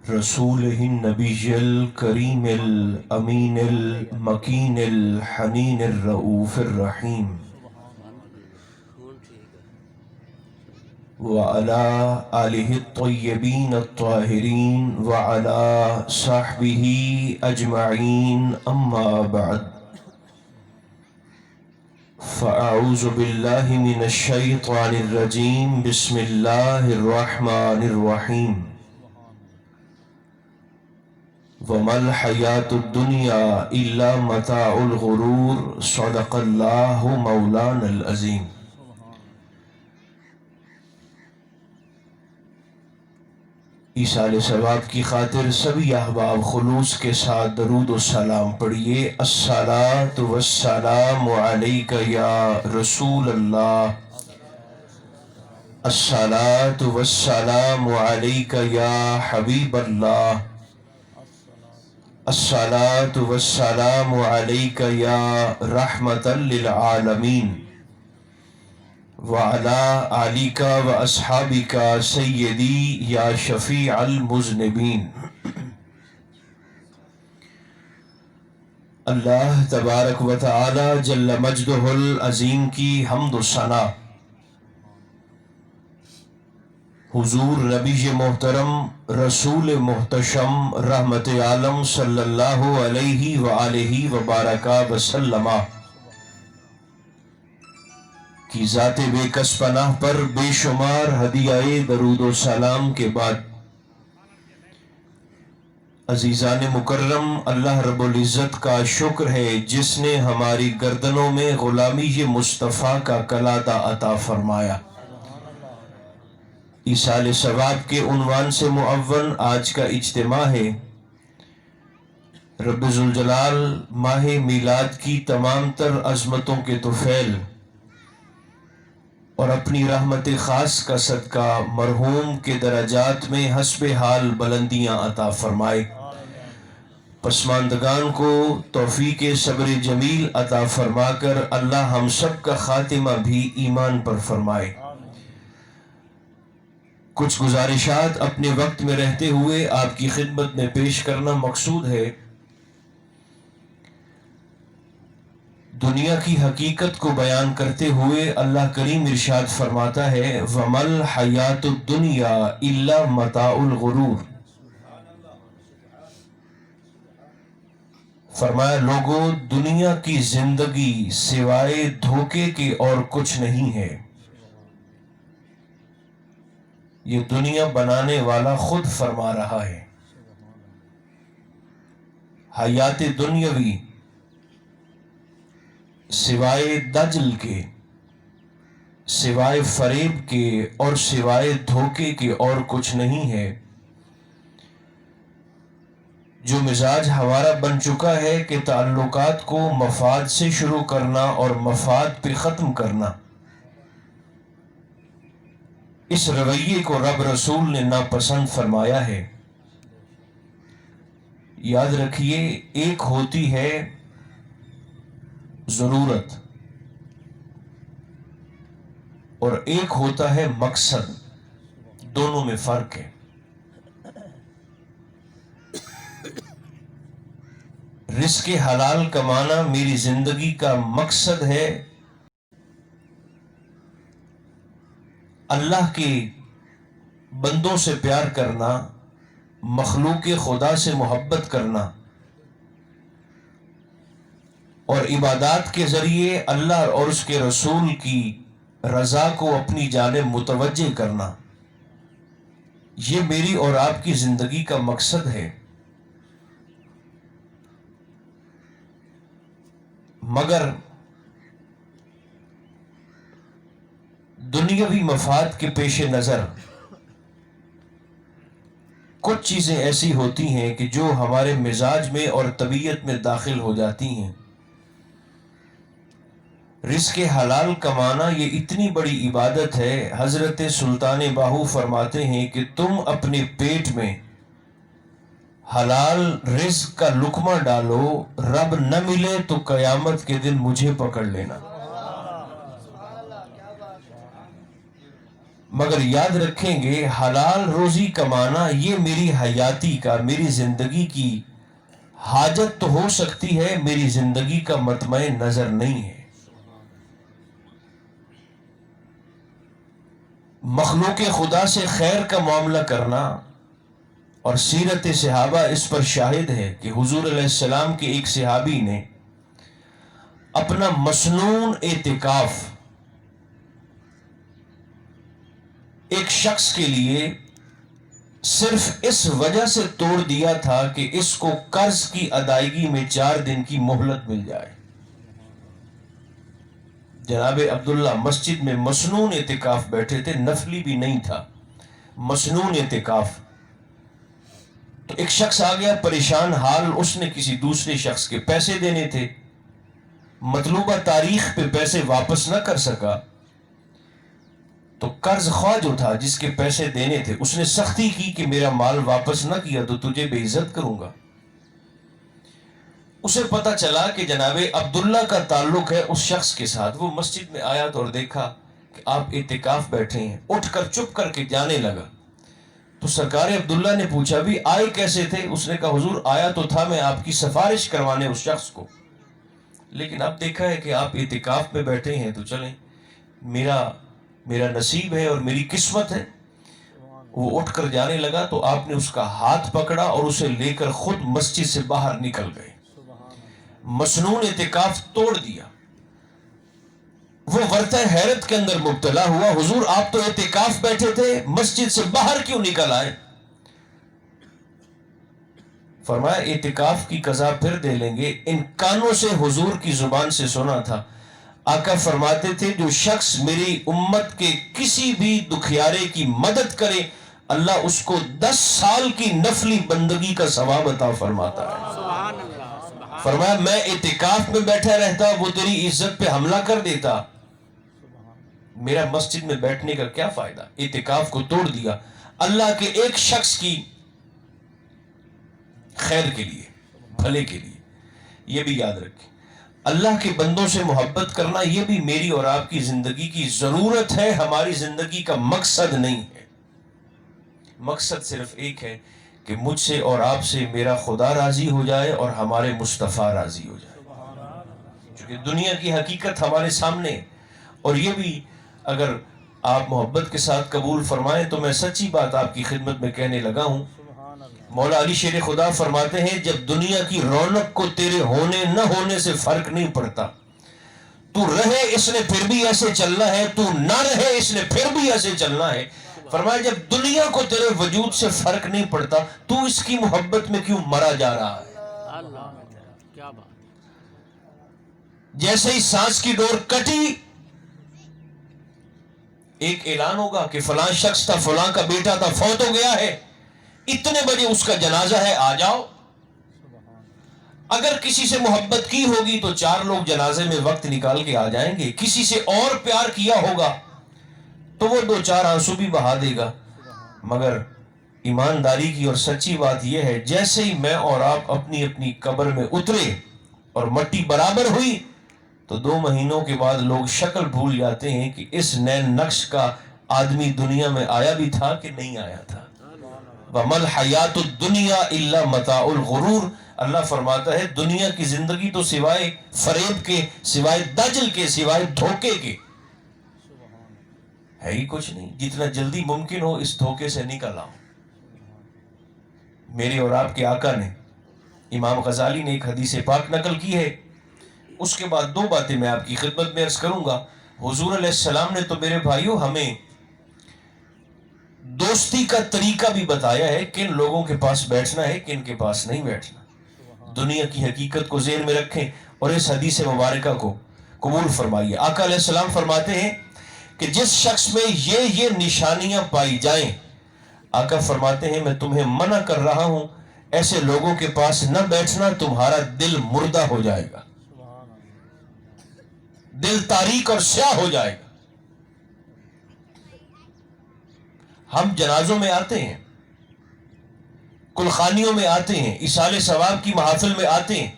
رسوله النبي الكريم الأمين المكين الحنين الرؤوف الرحيم وعلى آله الطيبين الطاهرين وعلى صحبه أجمعين أما بعد فأعوذ بالله من الشيطان الرجيم بسم الله الرحمن الرحيم وما الحياة الدنيا إلا متاع الغرور صدق الله مولانا العظيم۔ ایصال ثواب کی خاطر سبھی احباب خلوص کے ساتھ درود و سلام پڑھیے۔ الصلاۃ والسلام علیک یا رسول اللہ، الصلاۃ والسلام علیک یا حبیب اللہ، الصلاۃ والسلام علیک یا رحمۃ للعالمین، وعلى آلک و اصحابک سیدی یا شفیع المذنبین۔ اللہ تبارک و تعالی جل مجدہ العظیم کی حمد و ثنا حضور نبی محترم رسول محتشم رحمت عالم صلی اللہ علیہ وآلہ وبارک وسلم کی ذات بے کس پناہ پر بے شمار ہدیہ درود و سلام کے بعد، عزیزان مکرم، اللہ رب العزت کا شکر ہے جس نے ہماری گردنوں میں غلامی مصطفیٰ کا کلادہ عطا فرمایا۔ ایصال ثواب کے عنوان سے معون آج کا اجتماع ہے۔ رب ذوالجلال ماہ میلاد کی تمام تر عظمتوں کے طفیل اور اپنی رحمت خاص کا صدقہ مرحوم کے درجات میں حسب حال بلندیاں عطا فرمائے، پسماندگان کو توفیق صبر جمیل عطا فرما کر اللہ ہم سب کا خاتمہ بھی ایمان پر فرمائے۔ کچھ گزارشات اپنے وقت میں رہتے ہوئے آپ کی خدمت میں پیش کرنا مقصود ہے۔ دنیا کی حقیقت کو بیان کرتے ہوئے اللہ کریم ارشاد فرماتا ہے وَمَا الْحَيَاةُ الدُّنْيَا إِلَّا مَتَاعُ الْغُرُورِ۔ فرمایا لوگوں، دنیا کی زندگی سوائے دھوکے کے اور کچھ نہیں ہے۔ یہ دنیا بنانے والا خود فرما رہا ہے۔ حیات دنیاوی سوائے دجل کے، سوائے فریب کے اور سوائے دھوکے کے اور کچھ نہیں ہے۔ جو مزاج ہمارا بن چکا ہے کہ تعلقات کو مفاد سے شروع کرنا اور مفاد پہ ختم کرنا، اس رویے کو رب رسول نے ناپسند فرمایا ہے۔ یاد رکھیے، ایک ہوتی ہے ضرورت اور ایک ہوتا ہے مقصد، دونوں میں فرق ہے۔ رزق حلال کمانا میری زندگی کا مقصد ہے، اللہ کے بندوں سے پیار کرنا، مخلوق خدا سے محبت کرنا اور عبادات کے ذریعے اللہ اور اس کے رسول کی رضا کو اپنی جانب متوجہ کرنا، یہ میری اور آپ کی زندگی کا مقصد ہے۔ مگر دنیاوی مفاد کے پیش نظر کچھ چیزیں ایسی ہوتی ہیں کہ جو ہمارے مزاج میں اور طبیعت میں داخل ہو جاتی ہیں۔ رزق حلال کمانا یہ اتنی بڑی عبادت ہے، حضرت سلطان باہو فرماتے ہیں کہ تم اپنے پیٹ میں حلال رزق کا لقمہ ڈالو، رب نہ ملے تو قیامت کے دن مجھے پکڑ لینا۔ مگر یاد رکھیں گے حلال روزی کمانا یہ میری حیاتی کا، میری زندگی کی حاجت تو ہو سکتی ہے، میری زندگی کا مطمع نظر نہیں ہے۔ مخلوق خدا سے خیر کا معاملہ کرنا، اور سیرت صحابہ اس پر شاہد ہے کہ حضور علیہ السلام کے ایک صحابی نے اپنا مسنون اعتکاف ایک شخص کے لیے صرف اس وجہ سے توڑ دیا تھا کہ اس کو قرض کی ادائیگی میں 4 دن کی مہلت مل جائے۔ جناب عبداللہ مسجد میں مسنون اعتکاف بیٹھے تھے، نفلی بھی نہیں تھا، مسنون اعتکاف۔ تو ایک شخص آ گیا پریشان حال، اس نے کسی دوسرے شخص کے پیسے دینے تھے، مطلوبہ تاریخ پہ پیسے واپس نہ کر سکا، تو قرض خواہ جو تھا جس کے پیسے دینے تھے اس نے سختی کی کہ میرا مال واپس نہ کیا تو تجھے بے عزت کروں گا۔ اسے پتا چلا کہ جناب عبداللہ کا تعلق ہے اس شخص کے ساتھ۔ وہ مسجد میں آیا تو اور دیکھا کہ آپ اعتکاف بیٹھے ہیں، اٹھ کر چپ کر کے جانے لگا۔ تو سرکار عبداللہ نے پوچھا بھی آئے کیسے تھے؟ اس نے کہا حضور آیا تو تھا میں آپ کی سفارش کروانے اس شخص کو، لیکن اب دیکھا ہے کہ آپ اعتکاف میں بیٹھے ہیں تو چلیں، میرا نصیب ہے اور میری قسمت ہے۔ وہ اٹھ کر جانے لگا تو آپ نے اس کا ہاتھ پکڑا اور اسے لے کر خود مسجد سے باہر نکل گئے، مسنون اعتکاف توڑ دیا۔ وہ ورطہ حیرت کے اندر مبتلا ہوا، حضور آپ تو اعتکاف بیٹھے تھے، مسجد سے باہر کیوں نکل آئے؟ فرمایا اعتکاف کی قضا پھر دے لیں گے، ان کانوں سے حضور کی زبان سے سنا تھا۔ آقا فرماتے تھے جو شخص میری امت کے کسی بھی دکھیارے کی مدد کرے اللہ اس کو 10 سال کی نفلی بندگی کا ثواب عطا فرماتا ہے۔ فرمایا میں اعتکاف میں بیٹھا رہتا، وہ تیری عزت پہ حملہ کر دیتا، میرا مسجد میں بیٹھنے کا کیا فائدہ؟ اعتکاف کو توڑ دیا اللہ کے ایک شخص کی خیر کے لیے، بھلے کے لیے۔ یہ بھی یاد رکھیں، اللہ کے بندوں سے محبت کرنا یہ بھی میری اور آپ کی زندگی کی ضرورت ہے، ہماری زندگی کا مقصد نہیں ہے۔ مقصد صرف ایک ہے کہ مجھ سے اور آپ سے میرا خدا راضی ہو جائے اور ہمارے مصطفیٰ راضی ہو جائے، چونکہ دنیا کی حقیقت ہمارے سامنے ہے۔ اور یہ بھی اگر آپ محبت کے ساتھ قبول فرمائیں تو میں سچی بات آپ کی خدمت میں کہنے لگا ہوں، مولا علی شیر خدا فرماتے ہیں جب دنیا کی رونق کو تیرے ہونے نہ ہونے سے فرق نہیں پڑتا، تو رہے اس نے پھر بھی ایسے چلنا ہے، تو نہ رہے اس نے پھر بھی ایسے چلنا ہے۔ فرمایا جب دنیا کو تیرے وجود سے فرق نہیں پڑتا تو اس کی محبت میں کیوں مرا جا رہا ہے؟ جیسے ہی سانس کی ڈور کٹی ایک اعلان ہوگا کہ فلاں شخص تھا، فلاں کا بیٹا تھا، فوت ہو گیا ہے، اتنے بجے اس کا جنازہ ہے، آ جاؤ۔ اگر کسی سے محبت کی ہوگی تو 4 لوگ جنازے میں وقت نکال کے آ جائیں گے، کسی سے اور پیار کیا ہوگا تو وہ 2-4 آنسو بھی بہا دے گا۔ مگر ایمانداری کی اور سچی بات یہ ہے جیسے ہی میں اور آپ اپنی اپنی قبر میں اترے اور مٹی برابر ہوئی تو 2 مہینوں کے بعد لوگ شکل بھول جاتے ہیں کہ اس نین نقش کا آدمی دنیا میں آیا بھی تھا کہ نہیں آیا تھا۔ وَمَا الْحَيَاةُ الدُّنْيَا إِلَّا مَتَاعُ الْغُرُورِ، اللہ فرماتا ہے دنیا کی زندگی تو سوائے فریب کے، سوائے دجل کے، سوائے دھوکے کے ہے ہی کچھ نہیں۔ جتنا جلدی ممکن ہو اس دھوکے سے نکل آؤ۔ میرے اور آپ کے آقا نے، امام غزالی نے ایک حدیث پاک نقل کی ہے، اس کے بعد 2 باتیں میں آپ کی خدمت میں عرض کروں گا۔ حضور علیہ السلام نے تو میرے بھائیوں ہمیں دوستی کا طریقہ بھی بتایا ہے، کن لوگوں کے پاس بیٹھنا ہے، کن کے پاس نہیں بیٹھنا۔ دنیا کی حقیقت کو ذہن میں رکھیں اور اس حدیث مبارکہ کو قبول فرمائیے۔ آقا علیہ السلام فرماتے ہیں کہ جس شخص میں یہ نشانیاں پائی جائیں، آقا فرماتے ہیں میں تمہیں منع کر رہا ہوں ایسے لوگوں کے پاس نہ بیٹھنا، تمہارا دل مردہ ہو جائے گا، دل تاریک اور سیاہ ہو جائے گا۔ ہم جنازوں میں آتے ہیں، کلخانیوں میں آتے ہیں، ایصال ثواب کی محافل میں آتے ہیں،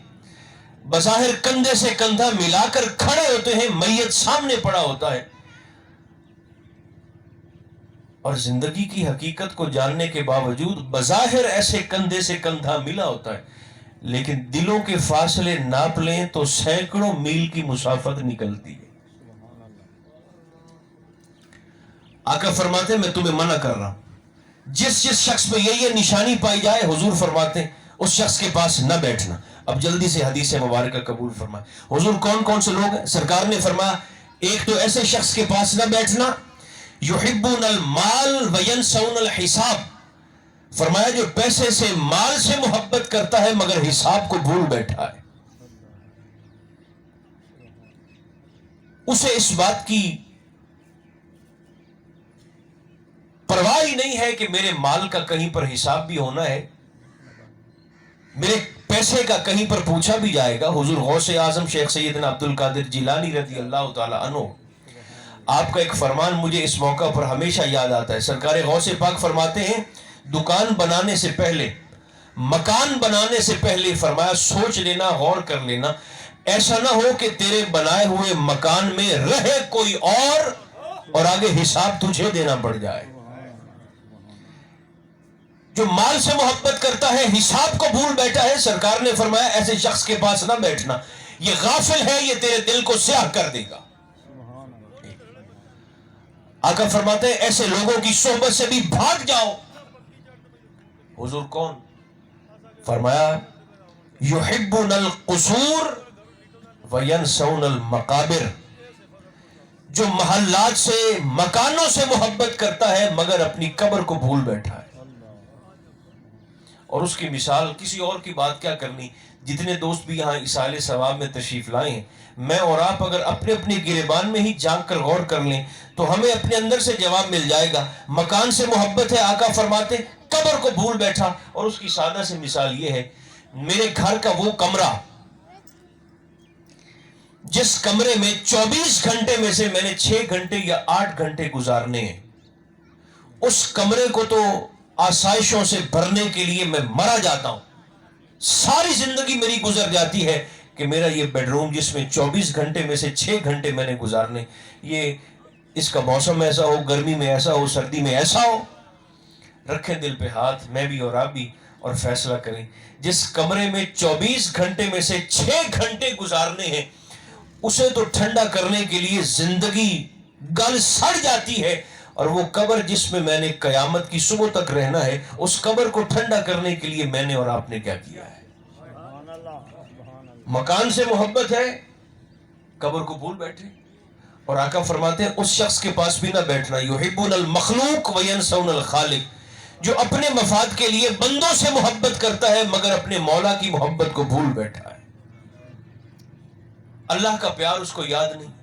بظاہر کندھے سے کندھا ملا کر کھڑے ہوتے ہیں، میت سامنے پڑا ہوتا ہے، اور زندگی کی حقیقت کو جاننے کے باوجود بظاہر ایسے کندھے سے کندھا ملا ہوتا ہے، لیکن دلوں کے فاصلے ناپ لیں تو سینکڑوں میل کی مسافت نکلتی ہے۔ آقا فرماتے ہیں میں تمہیں منع کر رہا ہوں، جس شخص میں یہ نشانی پائی جائے، حضور فرماتے ہیں اس شخص کے پاس نہ بیٹھنا۔ اب جلدی سے حدیث مبارکہ قبول فرمائے۔ حضور کون کون سے لوگ ہیں؟ سرکار نے فرمایا ایک تو ایسے شخص کے پاس نہ بیٹھنا یحبون المال وینسون الحساب، فرمایا جو پیسے سے مال سے محبت کرتا ہے مگر حساب کو بھول بیٹھا ہے۔ اسے اس بات کی پرواہ ہی نہیں ہے کہ میرے مال کا کہیں پر حساب بھی ہونا ہے، میرے پیسے کا کہیں پر پوچھا بھی جائے گا۔ حضور غوث اعظم شیخ سیدنا عبد القادر جیلانی رضی اللہ تعالی عنہ، آپ کا ایک فرمان مجھے اس موقع پر ہمیشہ یاد آتا ہے۔ سرکار غوث پاک فرماتے ہیں دکان بنانے سے پہلے، مکان بنانے سے پہلے فرمایا سوچ لینا، غور کر لینا، ایسا نہ ہو کہ تیرے بنائے ہوئے مکان میں رہے کوئی اور آگے حساب تجھے دینا پڑ جائے۔ جو مال سے محبت کرتا ہے حساب کو بھول بیٹھا ہے، سرکار نے فرمایا ایسے شخص کے پاس نہ بیٹھنا، یہ غافل ہے، یہ تیرے دل کو سیاہ کر دے گا۔ آقا فرماتے ہیں ایسے لوگوں کی صحبت سے بھی بھاگ جاؤ۔ حضور کون؟ فرمایا یحبون القصور وینسون المقابر، جو محلات سے مکانوں سے محبت کرتا ہے مگر اپنی قبر کو بھول بیٹھا ہے۔ اور اس کی مثال کسی اور کی بات کیا کرنی، جتنے دوست بھی یہاں ایصال ثواب میں تشریف لائے ہیں، میں اور آپ اگر اپنے اپنے گریبان میں ہی جھانک کر غور کر لیں تو ہمیں اپنے اندر سے جواب مل جائے گا۔ مکان سے محبت ہے، آقا فرماتے قبر کو بھول بیٹھا۔ اور اس کی سادہ سے مثال یہ ہے، میرے گھر کا وہ کمرہ جس کمرے میں 24 گھنٹے میں سے میں نے 6 گھنٹے یا 8 گھنٹے گزارنے ہیں، اس کمرے کو تو آسائشوں سے بھرنے کے لیے میں مرا جاتا ہوں۔ ساری زندگی میری گزر جاتی ہے کہ میرا یہ بیڈ روم جس میں 24 گھنٹے میں سے 6 گھنٹے میں نے گزارنے، یہ اس کا موسم ایسا ہو، گرمی میں ایسا ہو، سردی میں ایسا ہو۔ رکھیں دل پہ ہاتھ، میں بھی اور آپ بھی، اور فیصلہ کریں جس کمرے میں 24 گھنٹے میں سے 6 گھنٹے گزارنے ہیں، اسے تو ٹھنڈا کرنے کے لیے زندگی گل سڑ جاتی ہے، اور وہ قبر جس میں میں نے قیامت کی صبح تک رہنا ہے، اس قبر کو ٹھنڈا کرنے کے لیے میں نے اور آپ نے کیا کیا ہے؟ مکان سے محبت ہے، قبر کو بھول بیٹھے۔ اور آقا فرماتے ہیں اس شخص کے پاس بھی نہ بیٹھنا، یحبون المخلوق وینسون الخالق، جو اپنے مفاد کے لیے بندوں سے محبت کرتا ہے مگر اپنے مولا کی محبت کو بھول بیٹھا ہے۔ اللہ کا پیار اس کو یاد نہیں۔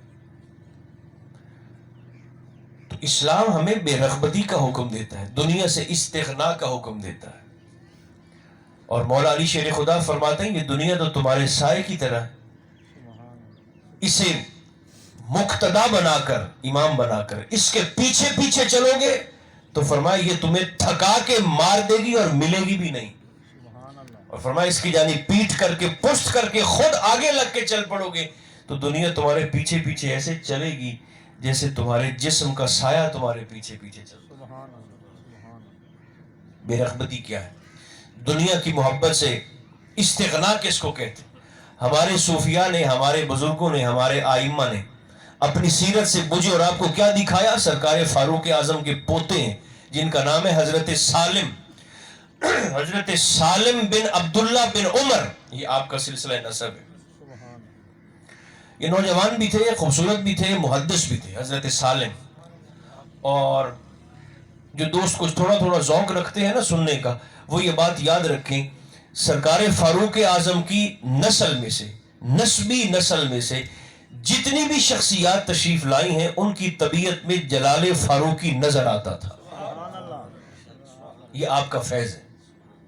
تو اسلام ہمیں بے رغبتی کا حکم دیتا ہے، دنیا سے استغنا کا حکم دیتا ہے۔ اور مولا علی شیر خدا فرماتے ہیں یہ دنیا تو تمہارے سائے کی طرح ہے، اسے مقتدا بنا کر، امام بنا کر اس کے پیچھے پیچھے چلو گے تو فرمایا یہ تمہیں تھکا کے مار دے گی اور ملے گی بھی نہیں۔ اور فرمایا اس کی جانب پیٹ کر کے، پشت کر کے خود آگے لگ کے چل پڑو گے تو دنیا تمہارے پیچھے پیچھے ایسے چلے گی جیسے تمہارے جسم کا سایہ تمہارے پیچھے پیچھے چلتا ہے۔ بے رغبتی کیا ہے؟ دنیا کی محبت سے استغنا کس کو کہتے ہیں؟ ہمارے صوفیاء نے، ہمارے بزرگوں نے، ہمارے آئمہ نے اپنی سیرت سے مجھے اور آپ کو کیا دکھایا؟ سرکار فاروق اعظم کے پوتے ہیں جن کا نام ہے حضرت سالم، حضرت سالم بن عبداللہ بن عمر، یہ آپ کا سلسلہ نسب ہے۔ یہ نوجوان بھی تھے، خوبصورت بھی تھے، محدث بھی تھے، حضرت سالم۔ اور جو دوست کچھ تھوڑا تھوڑا ذوق رکھتے ہیں نا سننے کا، وہ یہ بات یاد رکھیں، سرکار فاروق اعظم کی نسل میں سے، نسبی نسل میں سے جتنی بھی شخصیات تشریف لائی ہیں ان کی طبیعت میں جلال فاروقی نظر آتا تھا۔ یہ آپ کا فیض ہے،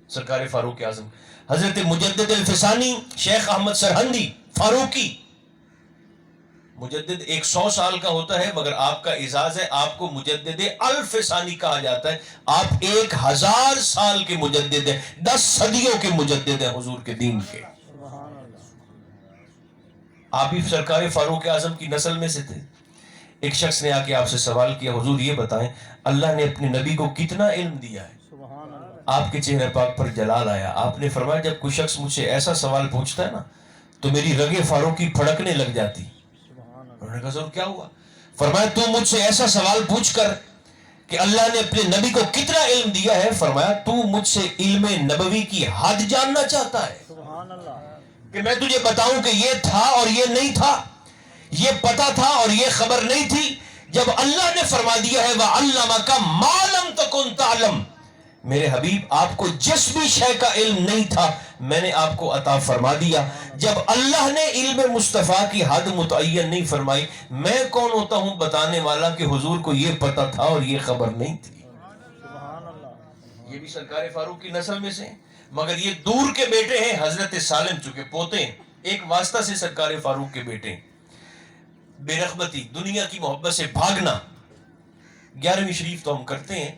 سرکار فاروق اعظم۔ حضرت مجدد الفسانی، شیخ احمد سرہندی فاروقی، مجدد 100 سال کا ہوتا ہے مگر آپ کا اعزاز ہے، آپ کو مجدد الفسانی کہا جاتا ہے۔ آپ 1000 سال کے مجدد ہیں، 10 صدیوں کے مجدد ہیں حضور کے دین کے۔ آپ بھی سرکار فاروق اعظم کی نسل میں سے تھے۔ ایک شخص نے آ کے آپ سے سوال کیا حضور یہ بتائیں اللہ نے اپنے نبی کو کتنا علم دیا ہے؟ آپ کے چہرے پاک پر جلال آیا. آپ نے فرمایا جب کوئی شخص مجھ سے ایسا سوال پوچھتا ہے نا تو میری رگیں فاروقی پھڑکنے لگ جاتی. انہوں نے کہا حضور کیا ہوا؟ فرمایا تو مجھ سے ایسا سوال پوچھ کر کہ اللہ نے اپنے نبی کو کتنا علم دیا ہے، فرمایا تو مجھ سے علم نبوی کی حد جاننا چاہتا ہے کہ میں تجھے بتاؤں کہ یہ تھا اور یہ نہیں تھا، یہ پتا تھا اور یہ خبر نہیں تھی. جب اللہ نے فرما دیا ہے وَعَلَّمَكَ مَا لَمْ تَكُنْ تَعْلَمْ، میرے حبیب آپ کو جس بھی شے کا علم نہیں تھا میں نے آپ کو عطا فرما دیا. جب اللہ نے علم مصطفیٰ کی حد متعین نہیں فرمائی، میں کون ہوتا ہوں بتانے والا کہ حضور کو یہ پتا تھا اور یہ خبر نہیں تھی. یہ بھی سرکار فاروق کی نسل میں سے، مگر یہ دور کے بیٹے ہیں حضرت سالم، چونکہ پوتے ہیں ایک واسطہ سے سرکار فاروق کے بیٹے ہیں. بے رغبتی دنیا کی محبت سے بھاگنا. 11ویں شریف تو ہم کرتے ہیں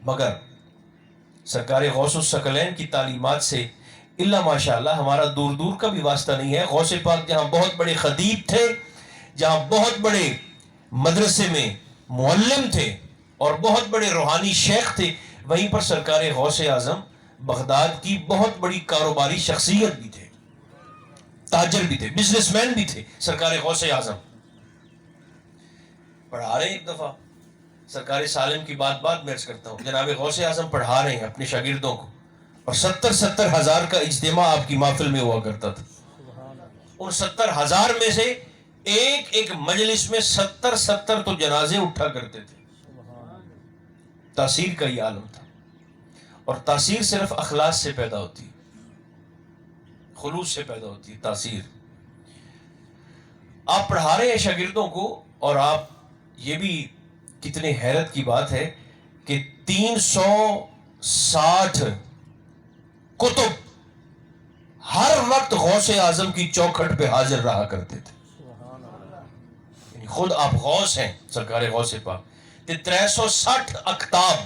مگر سرکار غوث الثقلین کی تعلیمات سے اللہ ماشاءاللہ ہمارا دور دور کا بھی واسطہ نہیں ہے. غوث پاک جہاں بہت بڑے خطیب تھے، جہاں بہت بڑے مدرسے میں معلم تھے اور بہت بڑے روحانی شیخ تھے، وہیں پر سرکار غوث اعظم بغداد کی بہت بڑی کاروباری شخصیت بھی تھے، تاجر بھی تھے، بزنس مین بھی تھے. سرکار غوث اعظم پڑھا رہے ہیں. ایک دفعہ سرکار سالم کی بات میں عرض کرتا ہوں، جناب غوث اعظم پڑھا رہے ہیں اپنے شاگردوں کو اور 70,000 کا اجتماع آپ کی محفل میں ہوا کرتا تھا. ان 70,000 میں سے ایک مجلس میں 70 تو جنازے اٹھا کرتے تھے. تاثیر کا یہ عالم تھا، اور تاثیر صرف اخلاص سے پیدا ہوتی، خلوص سے پیدا ہوتی تاثیر. آپ پڑھا رہے ہیں شاگردوں کو، اور آپ یہ بھی کتنے حیرت کی بات ہے کہ 360 کتب ہر وقت غوث اعظم کی چوکھٹ پہ حاضر رہا کرتے تھے. یعنی خود آپ غوث ہیں سرکار غوث پاک، 360 اکتاب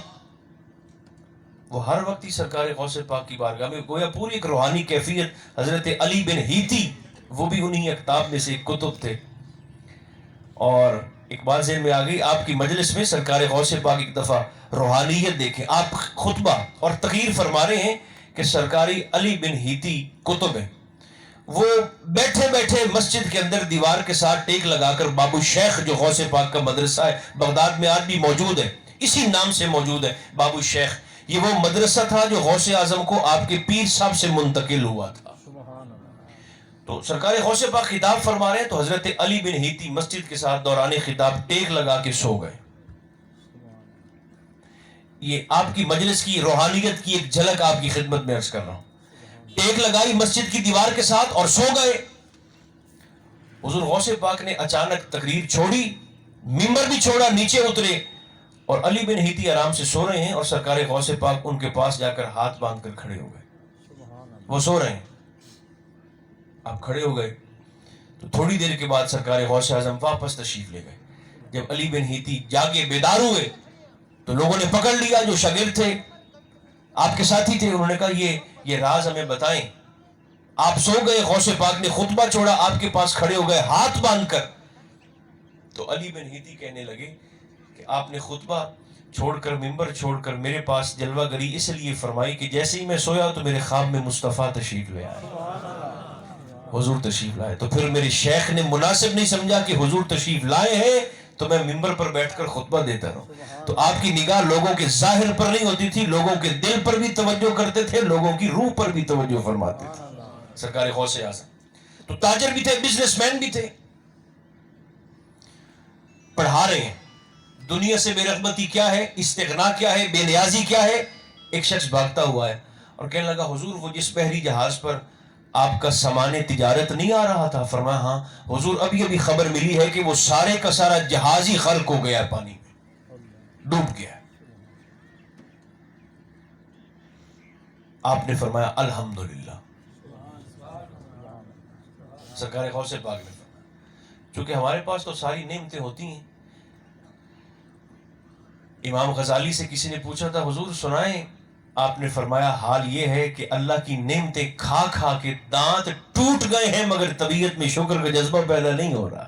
وہ ہر وقت ہی سرکار غوث پاک کی بارگاہ میں، گویا پوری ایک روحانی کیفیت. حضرت علی بن ہیتی وہ بھی انہی اکتاب میں سے ایک کتب تھے. اور ایک بات ذہن میں آ گئی، آپ کی مجلس میں سرکار غوث پاک ایک دفعہ روحانیت دیکھیں، آپ خطبہ اور تقریر فرما رہے ہیں کہ سرکاری علی بن ہیتی کتب ہے، وہ بیٹھے بیٹھے مسجد کے اندر دیوار کے ساتھ ٹیک لگا کر بابو شیخ جو غوث پاک کا مدرسہ ہے بغداد میں آج بھی موجود ہے، اسی نام سے موجود ہے بابو شیخ، یہ وہ مدرسہ تھا جو غوث اعظم کو آپ کے پیر صاحب سے منتقل ہوا تھا. تو سرکار غوث پاک خطاب فرما رہے ہیں تو حضرت علی بن ہیتی مسجد کے ساتھ دوران خطاب ٹیک لگا کے سو گئے. یہ آپ کی مجلس کی روحانیت کی ایک جھلک آپ کی خدمت میں عرض کر رہا ہوں. ٹیک لگائی مسجد کی دیوار کے ساتھ اور سو گئے. حضور غوث پاک نے اچانک تقریر چھوڑی، ممبر بھی چھوڑا، نیچے اترے اور علی بن ہیتی آرام سے سو رہے ہیں اور سرکار غوث پاک ان کے پاس جا کر ہاتھ باندھ کر کھڑے ہو گئے. وہ سو رہے ہیں، آپ کھڑے ہو گئے. تو تھوڑی دیر کے بعد سرکار غوث اعظم واپس تشریف لے گئے. جب علی بن ہیتی جاگے بیدار ہوئے تو لوگوں نے پکڑ لیا، جو شاگرد تھے آپ کے ساتھی تھے، انہوں نے کہا یہ راز ہمیں بتائیں. آپ سو گئے، غوث پاک نے خطبہ چھوڑا، آپ کے پاس کھڑے ہو گئے ہاتھ باندھ کر. تو علی بن ہیتی کہنے لگے کہ آپ نے خطبہ چھوڑ کر، ممبر چھوڑ کر میرے پاس جلوہ گری اس لیے فرمائی کہ جیسے ہی میں سویا تو میرے خواب میں مصطفیٰ تشریف لے آئے، حضور تشریف لائے. تو پھر میرے شیخ نے مناسب نہیں سمجھا کہ حضور تشریف لائے ہیں تو میں ممبر پر بیٹھ کر خطبہ دیتا رہوں. تو آپ کی نگاہ لوگوں کے ظاہر پر نہیں ہوتی تھی، لوگوں کے دل پر بھی توجہ کرتے تھے، لوگوں کی روح پر بھی توجہ فرماتے تھے سرکار غوث اعظم. تو تاجر بھی تھے، بزنس مین بھی تھے. پڑھا رہے ہیں دنیا سے بے رغبتی کیا ہے، استغنا کیا ہے، بے نیازی کیا ہے. ایک شخص بھاگتا ہوا ہے اور کہنے لگا حضور وہ جس بحری جہاز پر آپ کا سامان تجارت نہیں آ رہا تھا؟ فرمایا ہاں حضور ابھی خبر ملی ہے کہ وہ سارے کا سارا جہاز ہی غرق ہو گیا ہے، پانی میں ڈوب گیا. آپ نے فرمایا الحمدللہ. سرکار غوث پاک نے فرمایا چونکہ ہمارے پاس تو ساری نعمتیں ہوتی ہیں. امام غزالی سے کسی نے پوچھا تھا حضور سنائیں، آپ نے فرمایا حال یہ ہے کہ اللہ کی نعمتیں کھا کھا کے دانت ٹوٹ گئے ہیں مگر طبیعت میں شکر کا جذبہ پیدا نہیں ہو رہا.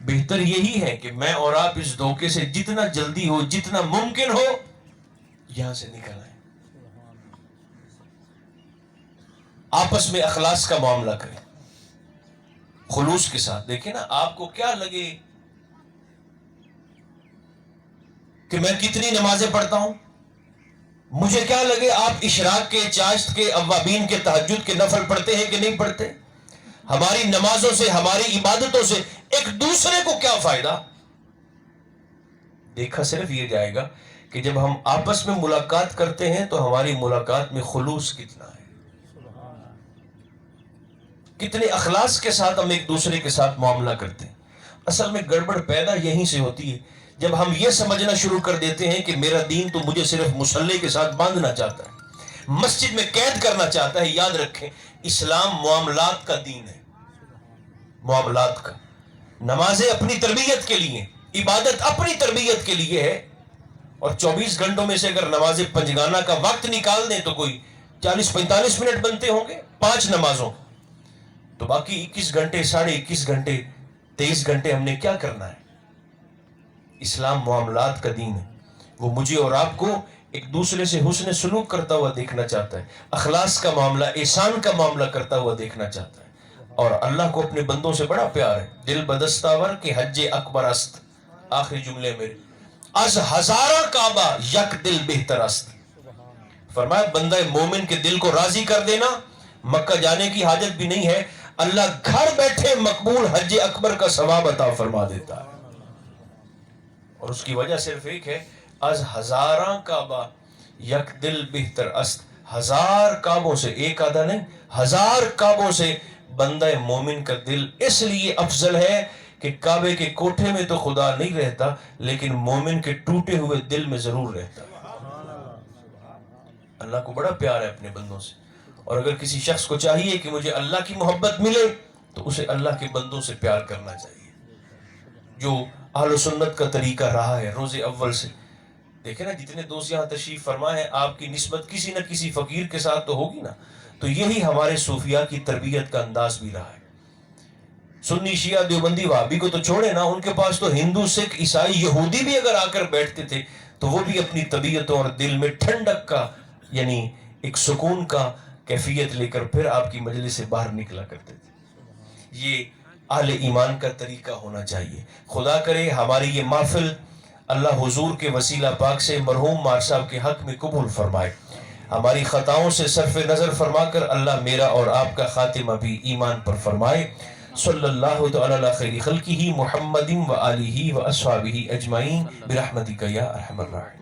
بہتر یہی ہے کہ میں اور آپ اس دھوکے سے جتنا جلدی ہو، جتنا ممکن ہو، یہاں سے نکل آئیں. آپس میں اخلاص کا معاملہ کریں، خلوص کے ساتھ. دیکھیں نا، آپ کو کیا لگے کہ میں کتنی نمازیں پڑھتا ہوں، مجھے کیا لگے آپ اشراق کے، چاشت کے، اوابین کے، تہجد کے نفل پڑھتے ہیں کہ نہیں پڑھتے. ہماری نمازوں سے، ہماری عبادتوں سے ایک دوسرے کو کیا فائدہ؟ دیکھا صرف یہ جائے گا کہ جب ہم آپس میں ملاقات کرتے ہیں تو ہماری ملاقات میں خلوص کتنا ہے، کتنے اخلاص کے ساتھ ہم ایک دوسرے کے ساتھ معاملہ کرتے ہیں. اصل میں گڑبڑ پیدا یہیں سے ہوتی ہے جب ہم یہ سمجھنا شروع کر دیتے ہیں کہ میرا دین تو مجھے صرف مصلی کے ساتھ باندھنا چاہتا ہے، مسجد میں قید کرنا چاہتا ہے. یاد رکھیں، اسلام معاملات کا دین ہے، معاملات کا. نمازیں اپنی تربیت کے لیے، عبادت اپنی تربیت کے لیے ہے. اور 24 گھنٹوں میں سے اگر نماز پنجگانہ کا وقت نکال دیں تو کوئی 40-45 منٹ بنتے ہوں گے 5 نمازوں. تو باقی 21 گھنٹے، 21.5 گھنٹے، 23 گھنٹے ہم نے کیا کرنا ہے؟ اسلام معاملات کا دین ہے. وہ مجھے اور آپ کو ایک دوسرے سے حسن سلوک کرتا ہوا دیکھنا چاہتا ہے، اخلاص کا معاملہ، احسان کا معاملہ کرتا ہوا دیکھنا چاہتا ہے. اور اللہ کو اپنے بندوں سے بڑا پیار ہے. دل بدستاور کے حج اکبر است. آخری جملے میں از ہزارہ کعبہ یک دل بہتر است. فرمایا بندہ مومن کے دل کو راضی کر دینا، مکہ جانے کی حاجت بھی نہیں ہے، اللہ گھر بیٹھے مقبول حج اکبر کا ثواب عطا فرما دیتا ہے. اور اس کی وجہ صرف ایک ہے، از ہزارہ کعبہ یک دل بہتر است. 1000 کعبوں سے، ایک آدھا نہیں، 1000 کعبوں سے بندہ مومن کا دل اس لیے افضل ہے کہ کعبے کے کوٹھے میں تو خدا نہیں رہتا، لیکن مومن کے ٹوٹے ہوئے دل میں ضرور رہتا. اللہ کو بڑا پیار ہے اپنے بندوں سے. اور اگر کسی شخص کو چاہیے کہ مجھے اللہ کی محبت ملے تو اسے اللہ کے بندوں سے پیار کرنا چاہیے، جو اہل سنت کا طریقہ رہا ہے روز اول سے. دیکھیں نا، جتنے دوست یہاں تشریف فرما ہے، آپ کی نسبت کسی نہ کسی فقیر کے ساتھ تو ہوگی نا. تو یہی ہمارے صوفیاء کی تربیت کا انداز بھی رہا ہے. سنی، شیعہ، دیوبندی، وہابی کو تو چھوڑے نا، ان کے پاس تو ہندو، سکھ، عیسائی، یہودی بھی اگر آ کر بیٹھتے تھے تو وہ بھی اپنی طبیعتوں اور دل میں ٹھنڈک کا، یعنی ایک سکون کا کیفیت لے کر پھر آپ کی مجلس سے باہر نکلا کرتے تھے. یہ اہل ایمان کا طریقہ ہونا چاہیے. خدا کرے ہماری یہ محفل اللہ حضور کے وسیلہ پاک سے مرحوم مار صاحب کے حق میں قبول فرمائے. ہماری خطاؤں سے صرف نظر فرما کر اللہ میرا اور آپ کا خاتمہ بھی ایمان پر فرمائے. صلی اللہ تعالی علی خیر خلقہ محمد و آلہ و اصحابہ اجمعین برحمتک یا ارحم الراحمین.